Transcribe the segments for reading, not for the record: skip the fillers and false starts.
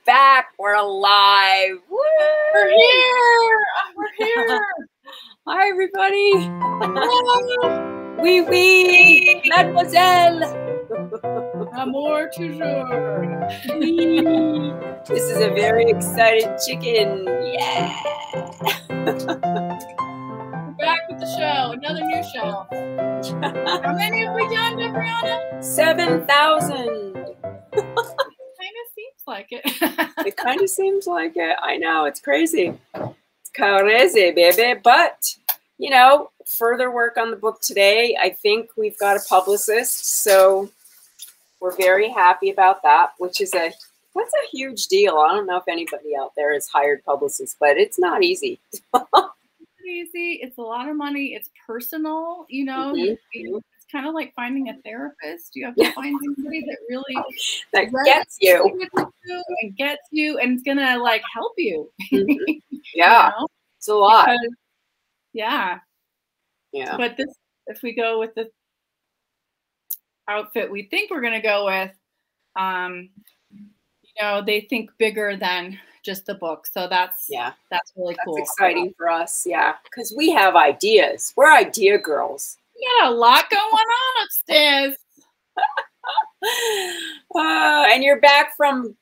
back. We're alive. Woo! We're here. We're here. Hi, everybody. Hello. Oui, mademoiselle. Amour toujours. Oui. This is a very excited chicken. Yeah. We're back with the show. Another new show. How many have we done, Brianna? 7,000. Kind of seems like it. It kind of seems like it. I know. It's crazy. It's crazy, baby. But, you know, further work on the book today. I think we've got a publicist. So we're very happy about that, which is that's a huge deal. I don't know if anybody out there has hired publicists, but it's not easy. Easy. It's a lot of money. It's personal, you know. Mm-hmm. It's kind of like finding a therapist. You have to find somebody that really that gets you and gets you and it's gonna like help you. Mm-hmm. Yeah, you know? It's a lot. Because, yeah. But this, if we go with the outfit we think we're gonna go with, you know, they think bigger than just the book. So that's really cool. That's exciting for us, because we have ideas. We're idea girls. We got a lot going on upstairs. And you're back from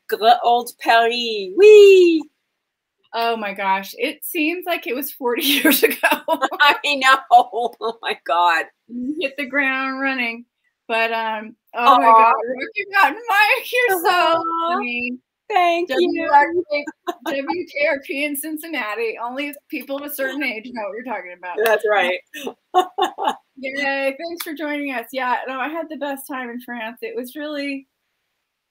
old Paris. Whee! Oh my gosh. It seems like it was 40 years ago. I know. Oh my God. Hit the ground running. But oh my God, Rocky Mountain Mike, you're so funny. Thank you. WKRP in Cincinnati. Only people of a certain age know what you're talking about. That's right. Yay, thanks for joining us. Yeah, no, I had the best time in France. It was really,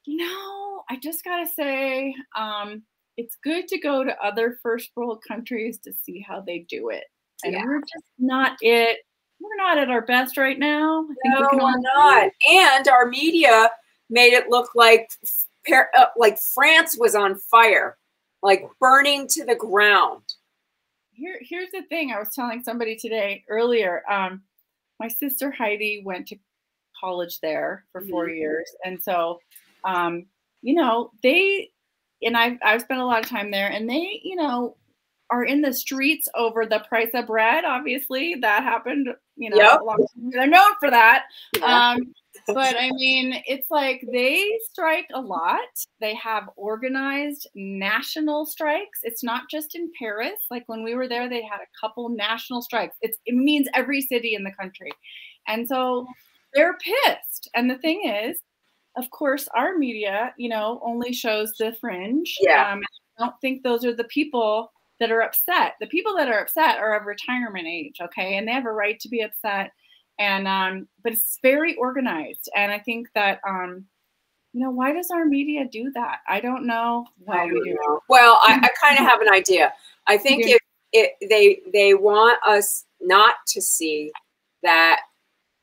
you know, I just gotta say, it's good to go to other first world countries to see how they do it. And we're just not we're not at our best right now. I think we're not. And our media made it look like France was on fire, like burning to the ground. Here's the thing. I was telling somebody today earlier. My sister Heidi went to college there for 4 years, and so you know, I've spent a lot of time there, and they, you know, are in the streets over the price of bread. Obviously, that happened. You know, a long time. They're known for that. Yeah. But I mean, it's like they strike a lot. They have organized national strikes. It's not just in Paris. Like when we were there, they had a couple national strikes. It means every city in the country. And so they're pissed. And the thing is, of course, our media, you know, only shows the fringe. Yeah. I don't think those are the people that are upset. The people that are upset are of retirement age, okay? And they have a right to be upset. And but it's very organized. And I think that you know, why does our media do that? I don't know why we do it. Well, I kind of have an idea. I think they want us not to see that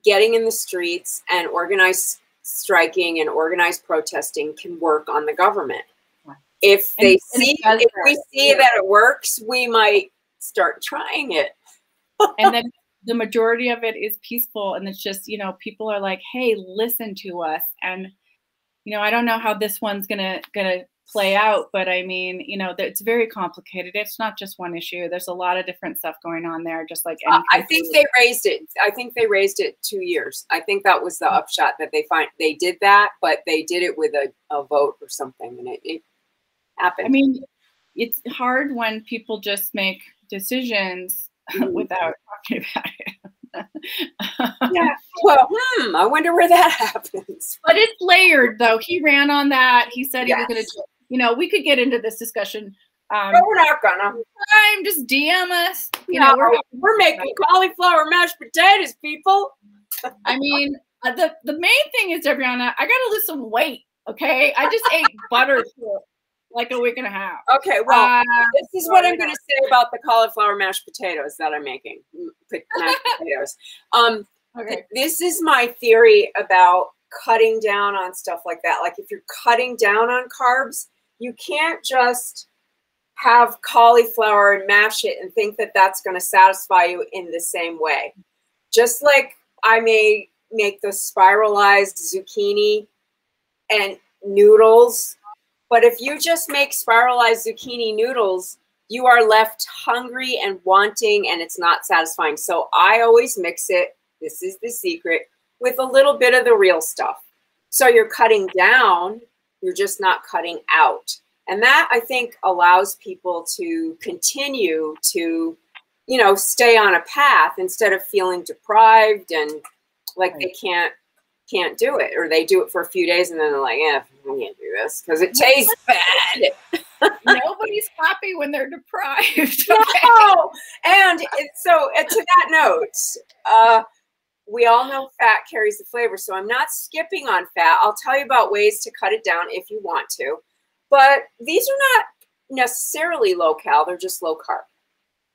getting in the streets and organized striking and organized protesting can work on the government. If we see that it works, we might start trying it. And then the majority of it is peaceful, and it's just, you know, people are like, hey, listen to us. And, you know, I don't know how this one's gonna play out, but I mean, you know, it's very complicated. It's not just one issue. There's a lot of different stuff going on there, just like any I think they raised it. I think they raised it 2 years. I think that was the upshot, that they did that, but they did it with a vote or something, and it happened. I mean, it's hard when people just make decisions without talking about it. Yeah. Well, I wonder where that happens. But it's layered, though. He ran on that. He said he was going to, you know, we could get into this discussion. But we're not gonna. Just DM us. You know, we're making cauliflower mashed potatoes, people. I mean, the main thing is, Debriana, I got to lose some weight. Okay, I just ate butter for like a week and a half. Okay, well, this is what I'm going to say about the cauliflower mashed potatoes that I'm making. Mashed potatoes. This is my theory about cutting down on stuff like that. Like if you're cutting down on carbs, you can't just have cauliflower and mash it and think that that's going to satisfy you in the same way. Just like I may make those spiralized zucchini and noodles But if you just make spiralized zucchini noodles, you are left hungry and wanting, and it's not satisfying. So I always mix it, this is the secret, with a little bit of the real stuff. So you're cutting down, you're just not cutting out. And that, I think, allows people to continue to, you know, stay on a path instead of feeling deprived and like they can't do it, or they do it for a few days and then they're like, yeah, I can't do this because it tastes bad. Nobody's happy when they're deprived. No. And so to that note, we all know fat carries the flavor, so I'm not skipping on fat. I'll tell you about ways to cut it down if you want to, but these are not necessarily low cal, they're just low carb.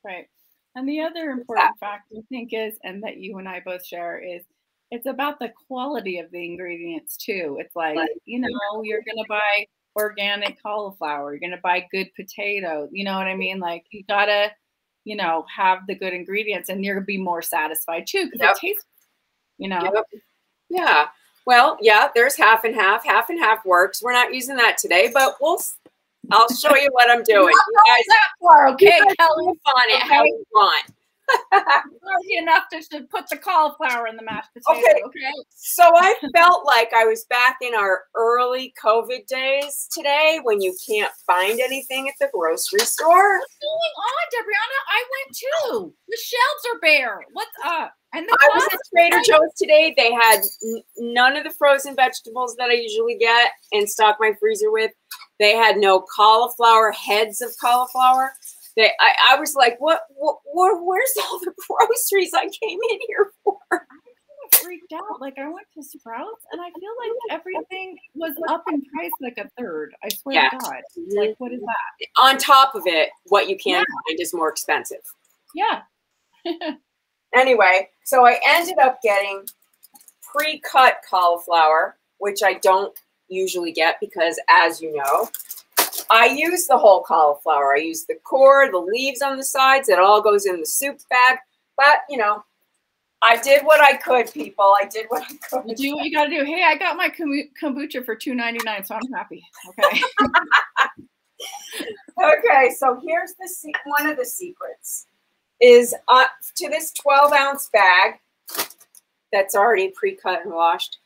Right. And the other important fact I think is, and that you and I both share, is it's about the quality of the ingredients too. It's like, you know, you're going to buy organic cauliflower, you're going to buy good potatoes, you know what I mean? Like you got to, you know, have the good ingredients and you're going to be more satisfied too because it tastes, you know. Yeah. Well, yeah, there's half and half. Half and half works. We're not using that today, but I'll show you what I'm doing. You guys, that far, okay, Kelly? On it how you want. Enough to put the cauliflower in the mashed potato. Okay. So I felt like I was back in our early COVID days today when you can't find anything at the grocery store. What's going on, Debrianna? I went too. The shelves are bare. What's up? And I was at Trader Joe's today. They had none of the frozen vegetables that I usually get and stock my freezer with. They had no cauliflower, heads of cauliflower. I was like, where's all the groceries I came in here for? I kind of freaked out. Like I went to Sprouts and I feel like everything was up in price like a third. I swear to God. Like, what is that? On top of it, what you can find is more expensive. Yeah. Anyway, so I ended up getting pre-cut cauliflower, which I don't usually get because, as you know, I use the whole cauliflower. I use the core, the leaves on the sides. It all goes in the soup bag. But, you know, I did what I could, people. I did what I could. You do what you got to do. Hey, I got my kombucha for $2.99, so I'm happy. Okay. Okay, so here's one of the secrets. Is to this 12-ounce bag that's already pre-cut and washed,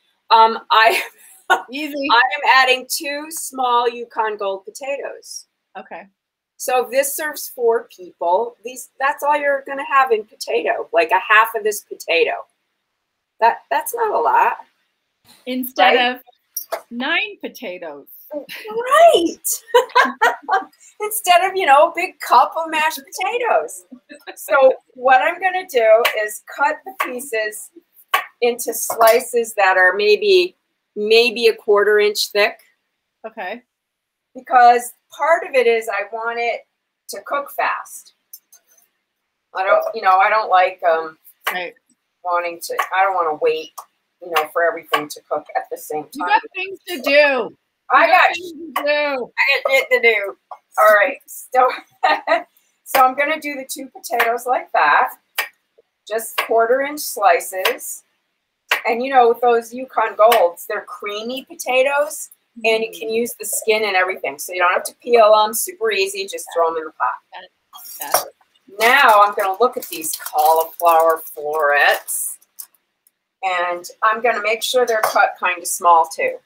Easy. I am adding 2 small Yukon Gold potatoes. Okay. So if this serves 4 people, that's all you're going to have in potato, like a half of this potato. That's not a lot. Instead of 9 potatoes. Right. Instead of, you know, a big cup of mashed potatoes. So what I'm going to do is cut the pieces into slices that are maybe a 1/4 inch thick. Okay. Because part of it is I want it to cook fast. I don't like wanting to. I don't want to wait, you know, for everything to cook at the same time. You got things to do. I got shit to do. All right. So I'm going to do the 2 potatoes like that. Just 1/4 inch slices. And, you know, with those Yukon Golds, they're creamy potatoes. And you can use the skin and everything. So you don't have to peel them. Super easy. Just throw them in the pot. Now I'm going to look at these cauliflower florets. And I'm going to make sure they're cut kind of small, too.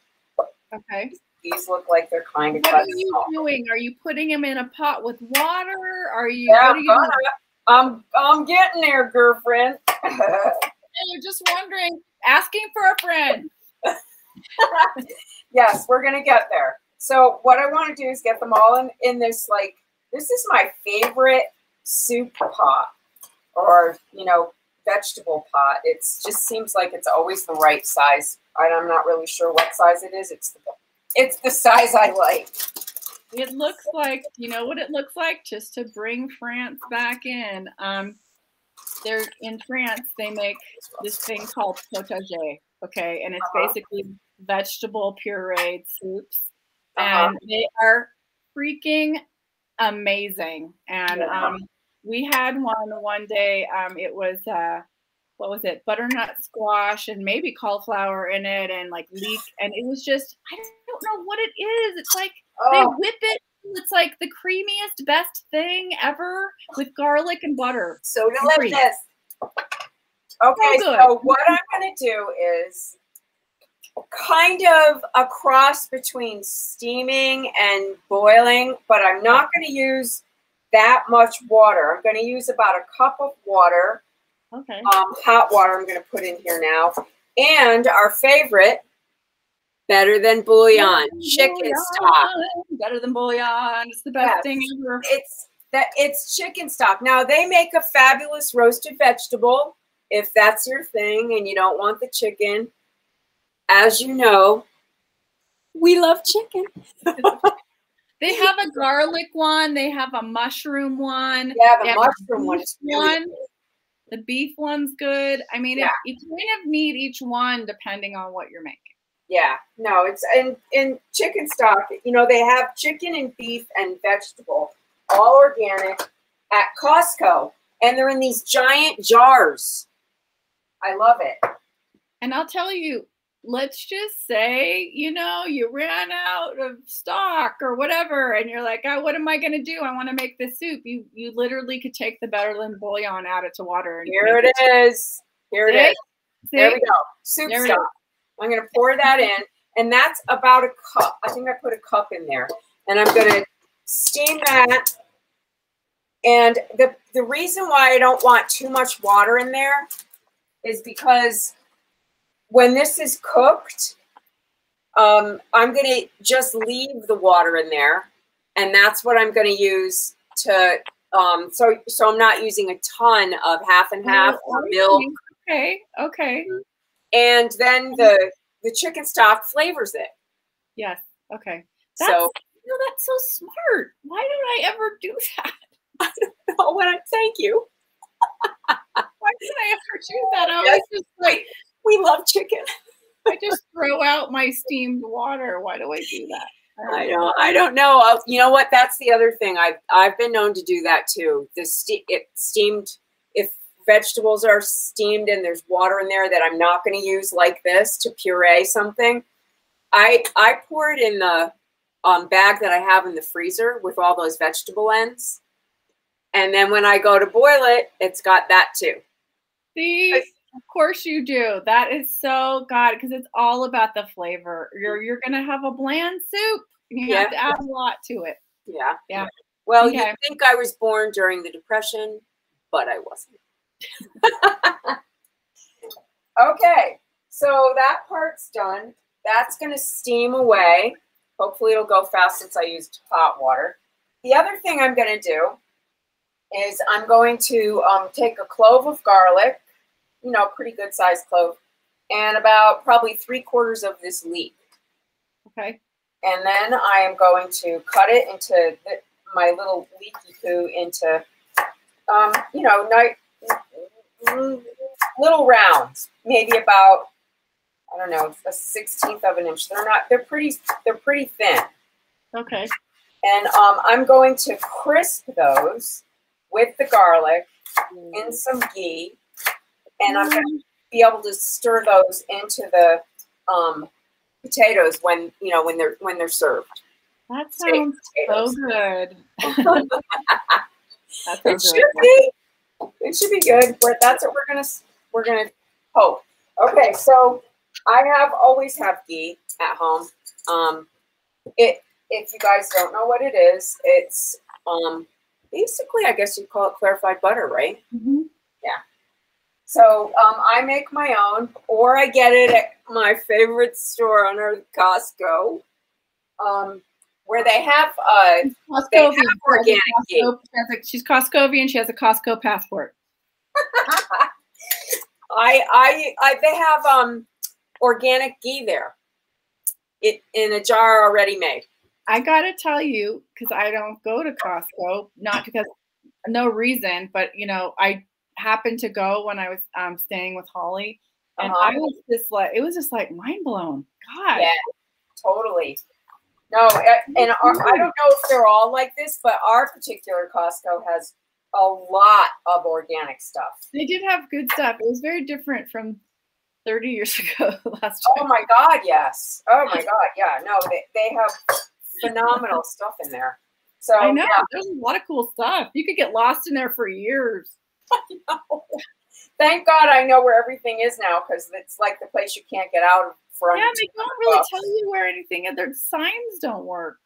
Okay. These look like they're kind of cut small. What are you doing? Are you putting them in a pot with water? Are you? Yeah, I'm getting there, girlfriend. You're just wondering, asking for a friend. Yes, we're going to get there. So what I want to do is get them all in this, like, this is my favorite soup pot or, you know, vegetable pot. It just seems like it's always the right size. I'm not really sure what size it is. It's the size I like. It looks like, you know what it looks like? Just to bring France back in. They're in France, they make this thing called potager, okay? And it's basically vegetable pureed soups. And they are freaking amazing. And we had one day, it was, what was it? Butternut squash and maybe cauliflower in it and like leek. And it was just, I don't know what it is. It's like They whip it. It's like the creamiest, best thing ever with garlic and butter. So delicious. Okay, so what I'm going to do is kind of a cross between steaming and boiling, but I'm not going to use that much water. I'm going to use about a cup of water. Okay. Hot water I'm going to put in here now. And our favorite, better than bouillon, chicken stock. Better than bouillon. It's the best thing ever. It's chicken stock. Now, they make a fabulous roasted vegetable if that's your thing and you don't want the chicken. As you know, we love chicken. They have a garlic one. They have a mushroom one. Yeah, the mushroom one is really good. The beef one's good. I mean, you kind of need each one depending on what you're making. Yeah, no, it's in chicken stock. You know, they have chicken and beef and vegetable, all organic at Costco, and they're in these giant jars. I love it. And I'll tell you, let's just say, you know, you ran out of stock or whatever, and you're like, oh, what am I going to do? I want to make this soup. You literally could take the better than bouillon, add it to water. And here it is. Here it is. There we go. Soup stock. I'm going to pour that in, and that's about a cup. I think I put a cup in there, and I'm going to steam that. And the reason why I don't want too much water in there is because when this is cooked, I'm going to just leave the water in there, and that's what I'm going to use to, so I'm not using a ton of half and half or milk. Okay, okay. And then the chicken stock flavors it. Yes, okay. That's so smart. Why don't I ever do that? I don't know. Thank you. Why did I ever do that? I was just like, we love chicken. I just throw out my steamed water. Why do I do that? I don't know. You know what? That's the other thing. I've been known to do that too. Steamed. If vegetables are steamed and there's water in there that I'm not going to use like this to puree something, I pour it in the bag that I have in the freezer with all those vegetable ends, and then when I go to boil it, it's got that too. See, of course you do. That is so God, because it's all about the flavor. You're gonna have a bland soup. You have to add a lot to it. Yeah. Yeah. Well, you think I was born during the Depression, but I wasn't. Okay, so that part's done. That's going to steam away. Hopefully it'll go fast since I used hot water. The other thing I'm going to do is I'm going to take a clove of garlic, you know, pretty good sized clove, and about probably 3/4 of this leek. Okay. And then I am going to cut it into my little leeky poo into, you know, little rounds, maybe about, I don't know, a 1/16 of an inch. They're pretty thin. Okay. And I'm going to crisp those with the garlic in some ghee, and I'm going to be able to stir those into the potatoes when they're served. That sounds so good. It should be. It should be good. That's what we're gonna hope. Okay, so I always have ghee at home. If you guys don't know what it is, it's basically, I guess you'd call it clarified butter, right? Mm-hmm. Yeah. So I make my own, or I get it at my favorite store on Earth, Costco, where they have organic ghee. She's Costcovian. She has a Costco passport. They have organic ghee there, in a jar already made. I gotta tell you, because I don't go to Costco, not because no reason, but you know, I happened to go when I was staying with Holly, and I was just like, it was just like mind blown. God. Yeah, totally. No, and I don't know if they're all like this, but our particular Costco has a lot of organic stuff. They did have good stuff. It was very different from 30 years ago last time. Oh my God, yes. Oh my God, yeah. No, they have phenomenal stuff in there. So I know yeah. there's a lot of cool stuff. You could get lost in there for years. I know. Thank God I know where everything is now, because it's like the place you can't get out of for under. Yeah, they don't really tell you where anything, and their signs don't work.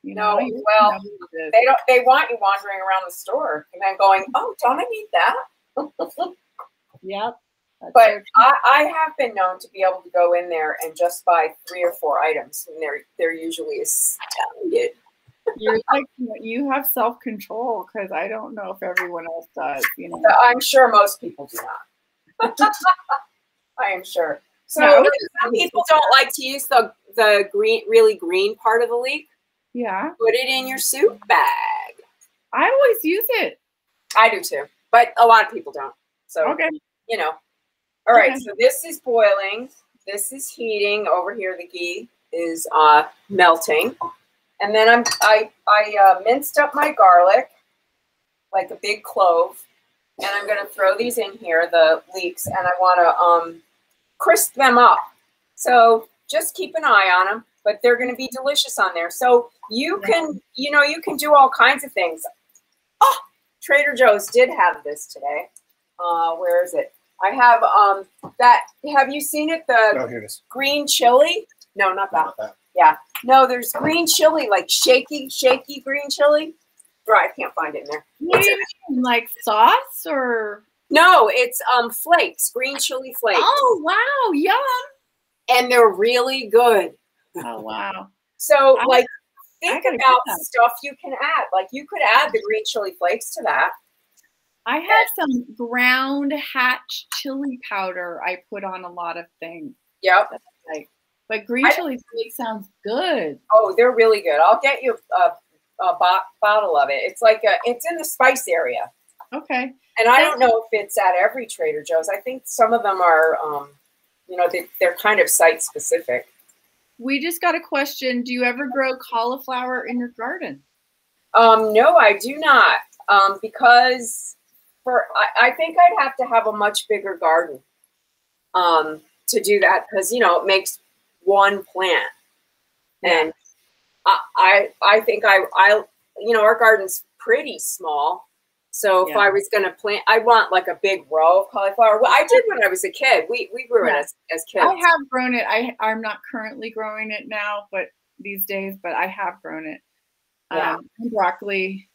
You know, well, they don't. They want you wandering around the store and then going, "Oh, don't I need that?" Yep. But I have been known to be able to go in there and just buy 3 or 4 items, and they're usually astounded. You're like, you have self-control, because I don't know if everyone else does. You know, I'm sure most people do not. I am sure. So some people don't like to use the green, really green part of the leek. Yeah. Put it in your soup bag. I always use it. I do too, but a lot of people don't. So okay, you know. All right. So this is boiling. This is heating. Over here, the ghee is melting. And then I minced up my garlic, like a big clove, and I'm going to throw these in here, the leeks, and I want to crisp them up. So just keep an eye on them, but they're going to be delicious on there. So you can, you can do all kinds of things. Oh, Trader Joe's did have this today. Where is it? I have that. Have you seen it? The here it is. Green chili? No, not that. Yeah. No, there's green chili, like shaky green chili. Right, I can't find it in there. What do you mean, like sauce or? No, it's flakes, green chili flakes. Oh wow, yum! And they're really good. Oh wow. So think about stuff you can add. Like you could add the green chili flakes to that. I have some ground hatch chili powder I put on a lot of things. Yep. But green chili flakes sounds good. Oh, they're really good. I'll get you a bottle of it. It's like it's in the spice area. Okay. And I don't know if it's at every Trader Joe's. I think some of them are, they're kind of site specific. We just got a question. Do you ever grow cauliflower in your garden? No, I do not. Because I think I'd have to have a much bigger garden to do that, because, it makes one plant. And I think our garden's pretty small. So if I was going to plant, I want like a big row of cauliflower. Well, I did when I was a kid. We grew it as kids. I have grown it. I'm not currently growing it now, but these days, but I have grown it. Broccoli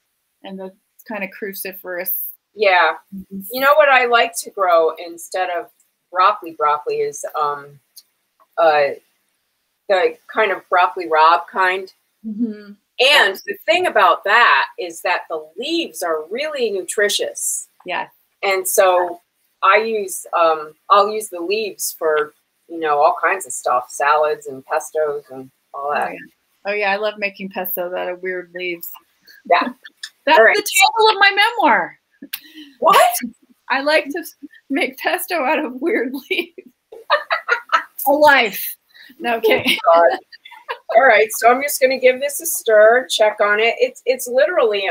and the kind of cruciferous. Yeah. You know what I like to grow instead of broccoli is the kind of broccoli rabe kind. Mm-hmm. And the thing about that is that the leaves are really nutritious. Yeah. And so I'll use the leaves for, all kinds of stuff, salads and pestos and all that. Oh yeah. I love making pesto out of weird leaves. Yeah. That's the title of my memoir. What? I like to make pesto out of weird leaves. A life. No kidding. Oh, all right, so I'm just going to give this a stir, check on it. It's literally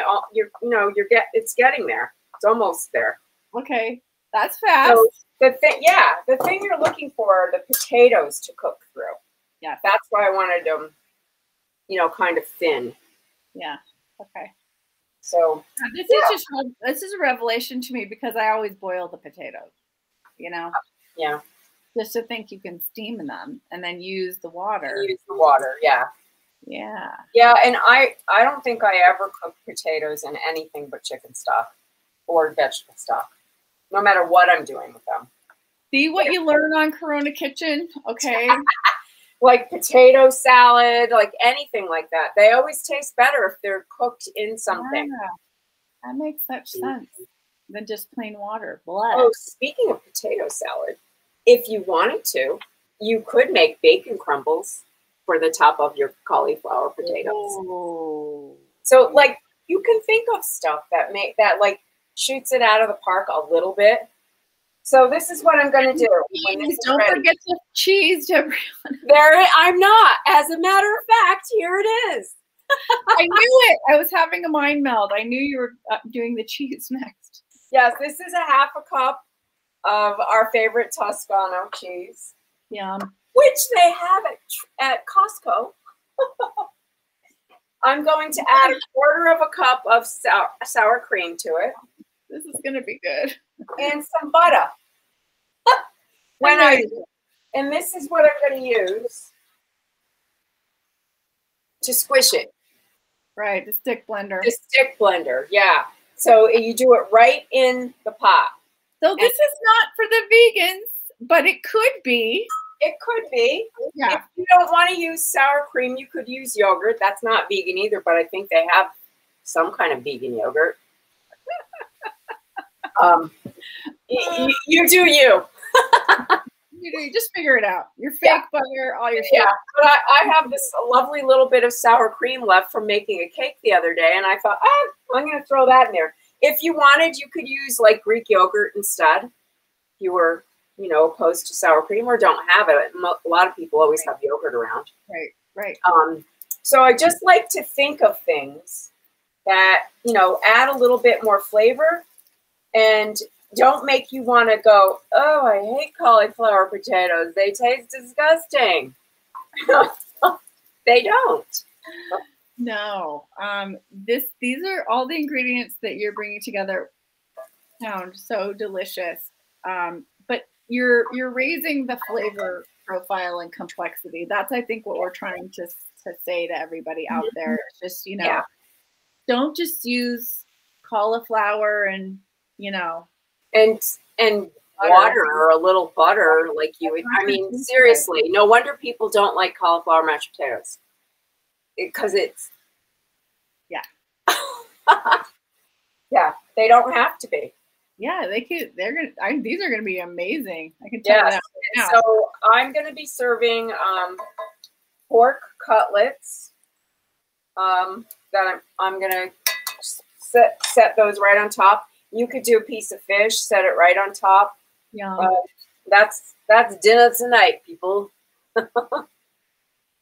it's getting there. It's almost there. Okay, that's fast. So the thing you're looking for are the potatoes to cook through. Yeah, that's why I wanted them, kind of thin. Yeah. Okay. So this is a revelation to me, because I always boil the potatoes. Yeah. Just to think you can steam them and then use the water. Yeah. Yeah. Yeah, and I don't think I ever cook potatoes in anything but chicken stock or vegetable stock, no matter what I'm doing with them. See what you learn on Corona Kitchen, okay? Like potato salad, like anything like that. They always taste better if they're cooked in something. Yeah. That makes such sense than just plain water. Blah. Oh, speaking of potato salad, if you wanted to, you could make bacon crumbles for the top of your cauliflower potatoes. Oh. So, you can think of stuff that shoots it out of the park a little bit. So this is what I'm going to do. Don't forget the cheese, everyone. I'm not. As a matter of fact, here it is. I knew it. I was having a mind meld. I knew you were doing the cheese next. Yes, this is a half a cup of our favorite Toscano cheese. Yum. Which they have at Costco. I'm going to add 1/4 cup of sour cream to it. This is going to be good. And some butter. And this is what I'm going to use to squish it. Right, the stick blender. The stick blender, yeah. So you do it right in the pot. So this is not for the vegans, but it could be. It could be. Yeah. If you don't want to use sour cream, you could use yogurt. That's not vegan either, but I think they have some kind of vegan yogurt. You do you. You just figure it out. Your fake butter, all your stuff. Yeah, but I have this lovely little bit of sour cream left from making a cake the other day, and I thought, I'm going to throw that in there. If you wanted, you could use like Greek yogurt instead. If you were, opposed to sour cream or don't have it. A lot of people always have yogurt around. Right. So I just like to think of things that, add a little bit more flavor and don't make you want to go, oh, I hate cauliflower potatoes. They taste disgusting. They don't. No. These are all the ingredients that you're bringing together. Sound so delicious. But you're raising the flavor profile and complexity. That's, I think, what we're trying to say to everybody out there. It's just, don't just use cauliflower and, and water or a little butter like you would. I mean, seriously, no wonder people don't like cauliflower mashed potatoes. Because it's yeah, they don't have to be. Yeah, they could. These are gonna be amazing. I can tell you that right now. So I'm gonna be serving pork cutlets. That I'm gonna set those right on top. You could do a piece of fish, set it right on top. Yeah. That's dinner tonight, people.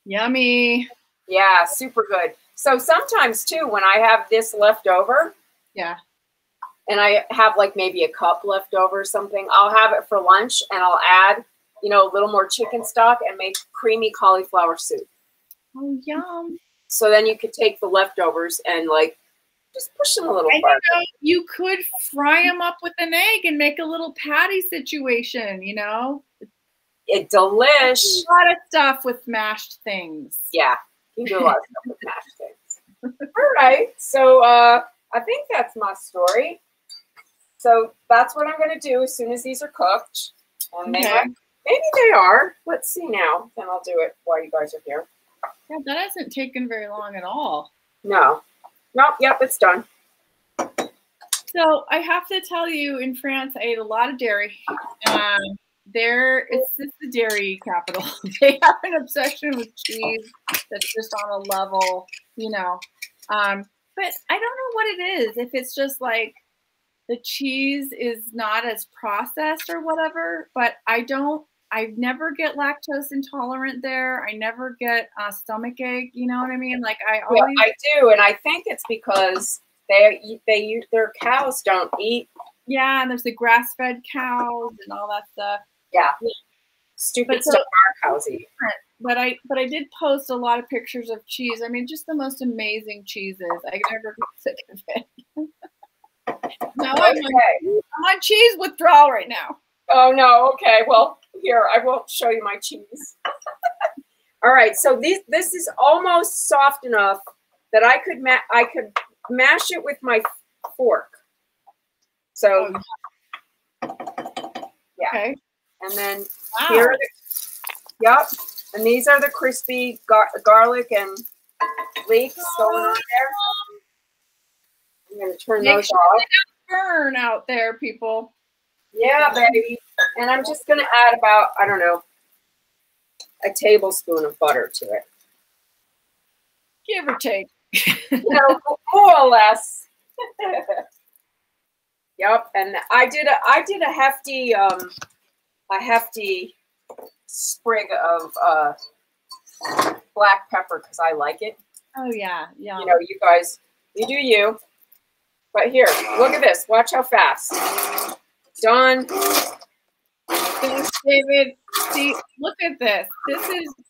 Yummy. Yeah, super good. So sometimes too, when I have this left over, and I have like maybe a cup left over or something, I'll have it for lunch and I'll add, a little more chicken stock and make creamy cauliflower soup. Oh, yum. So then you could take the leftovers and like just push them a little farther. You could fry them up with an egg and make a little patty situation, It's delish. A lot of stuff with mashed things. Yeah, you can do a lot of stuff with mashed things. All right, so I think that's my story. So that's what I'm going to do as soon as these are cooked. And maybe they are. Let's see now. Then I'll do it while you guys are here. Yeah, that hasn't taken very long at all. No. Nope, yep, it's done. So I have to tell you, in France, I ate a lot of dairy. It's the dairy capital. They have an obsession with cheese that's just on a level, But I don't know what it is. If it's just like the cheese is not as processed or whatever. But I never get lactose intolerant there. I never get a stomach ache. You know what I mean? Like I do, and I think it's because their cows don't eat. Yeah, and there's the grass-fed cows and all that stuff. Yeah, stupid stuff our cows eat. But I did post a lot of pictures of cheese. I mean, just the most amazing cheeses. I never get sick of it. Now I'm on cheese withdrawal right now. Oh no. Okay. Well, here I won't show you my cheese. All right. So this is almost soft enough that I could mash it with my fork. So yeah. Okay. And then here, and these are the crispy garlic and leeks going on there. I'm going to turn those off. Burn out there, people. Yeah, baby. And I'm just going to add about, I don't know, a tablespoon of butter to it. Give or take. More or less. Yep. And I did a hefty sprig of black pepper because I like it. Oh yeah, yeah. You guys, you do you. But here, look at this. Watch how fast. Done. Thanks, David. See, look at this.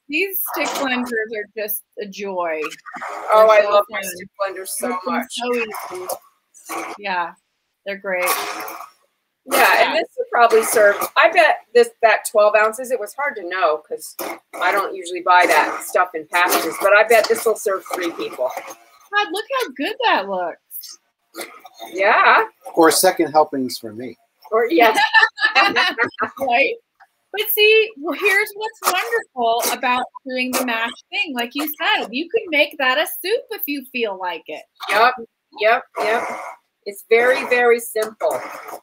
These stick blenders are just a joy. Oh, I love my stick blenders so much. So easy. Yeah, they're great. Yeah, and this would probably serve, I bet that 12 ounces, it was hard to know because I don't usually buy that stuff in packages, but I bet this will serve 3 people. God, look how good that looks. Yeah. Or second helpings for me. Or, yes. Right? But see, well, here's what's wonderful about doing the mashed thing. Like you said, you can make that a soup if you feel like it. Yep. It's very, very simple.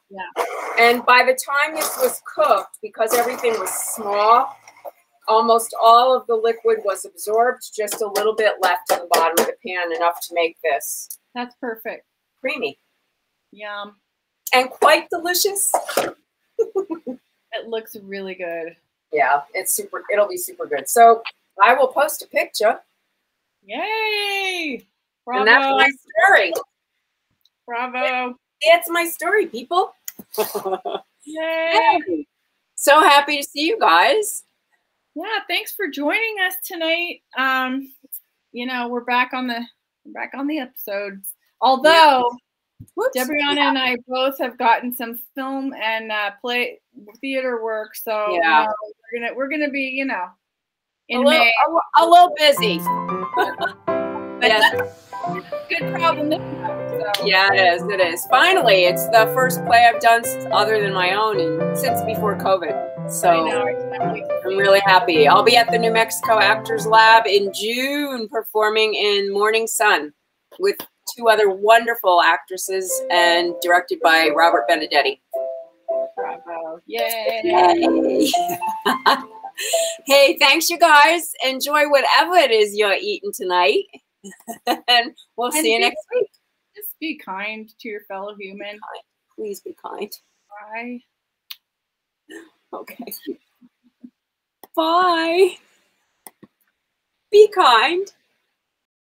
Yeah. And by the time this was cooked, because everything was small, almost all of the liquid was absorbed, just a little bit left in the bottom of the pan, enough to make this. That's perfect. Creamy. Yum. And quite delicious. It looks really good. Yeah, it'll be super good. So I will post a picture. Yay! Bravo. And that's my story. Bravo. It's my story, people. Yay. So happy to see you guys. Yeah, thanks for joining us tonight. You know, we're back on the episods. Although Debrianna and I both have gotten some film and play theater work, so yeah, you know, we're gonna be, you know, in May. A little busy. Yes. Good problem. So. Yeah, it is. Finally, it's the first play I've done other than my own since before COVID. So I'm really happy. I'll be at the New Mexico Actors Lab in June performing in Morning Sun with 2 other wonderful actresses and directed by Robert Benedetti. Bravo. Yay. Yay. Hey, thanks you guys. Enjoy whatever it is you're eating tonight. And we'll see you next week. Just be kind to your fellow human. Please be kind. Bye. Okay. Bye. Be kind.